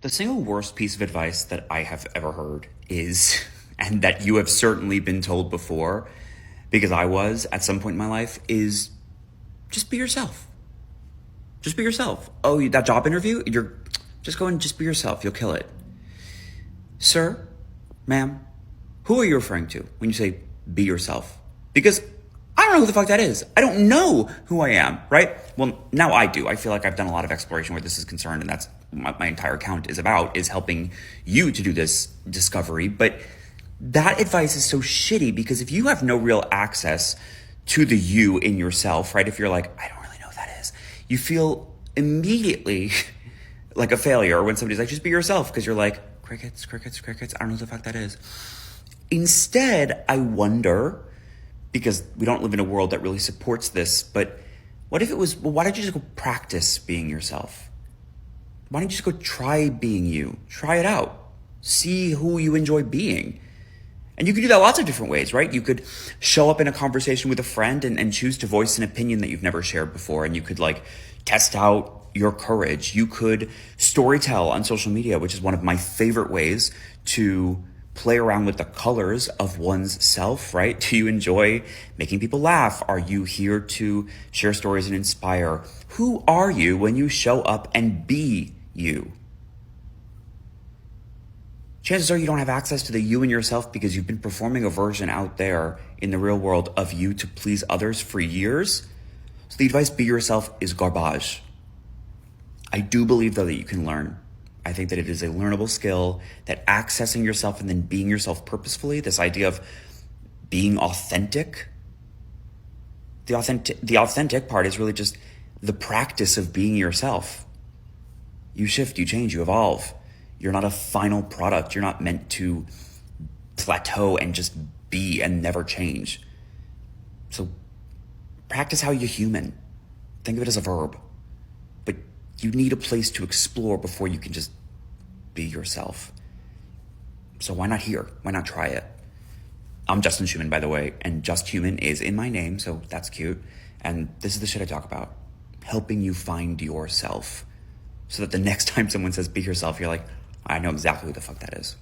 The single worst piece of advice that I have ever heard is, and that you have certainly been told before, because I was at some point in my life, is just be yourself. Just be yourself. Oh, that job interview? You're just go and just be yourself. You'll kill it. Sir, ma'am, who are you referring to when you say be yourself? Because I don't know who the fuck that is. I don't know who I am, right? Well, now I do. I feel like I've done a lot of exploration where this is concerned, and that's my entire account is about, is helping you to do this discovery. But that advice is so shitty because if you have no real access to the you in yourself, right? If you're like, I don't really know who that is, you feel immediately like a failure when somebody's like, just be yourself, because you're like, crickets, crickets, crickets. I don't know who the fuck that is. Instead, I wonder, because we don't live in a world that really supports this, but what if it was, well, why don't you just go practice being yourself? Why don't you just go try being you? Try it out. See who you enjoy being. And you could do that lots of different ways, right? You could show up in a conversation with a friend and choose to voice an opinion that you've never shared before. And you could like test out your courage. You could storytell on social media, which is one of my favorite ways to play around with the colors of one's self, right? Do you enjoy making people laugh? Are you here to share stories and inspire? Who are you when you show up and be you? Chances are you don't have access to the you in yourself because you've been performing a version out there in the real world of you to please others for years. So the advice, be yourself, is garbage. I do believe, though, that you can learn. I think that it is a learnable skill, that accessing yourself and then being yourself purposefully, this idea of being authentic, the authentic part is really just the practice of being yourself. You shift, you change, you evolve. You're not a final product. You're not meant to plateau and just be and never change. So practice how you're human. Think of it as a verb. But you need a place to explore before you can just be yourself. So why not here? Why not try it? I'm Justin Schuman, by the way, and Just Human is in my name, so that's cute. And this is the shit I talk about. Helping you find yourself. So that the next time someone says be yourself, you're like, I know exactly who the fuck that is.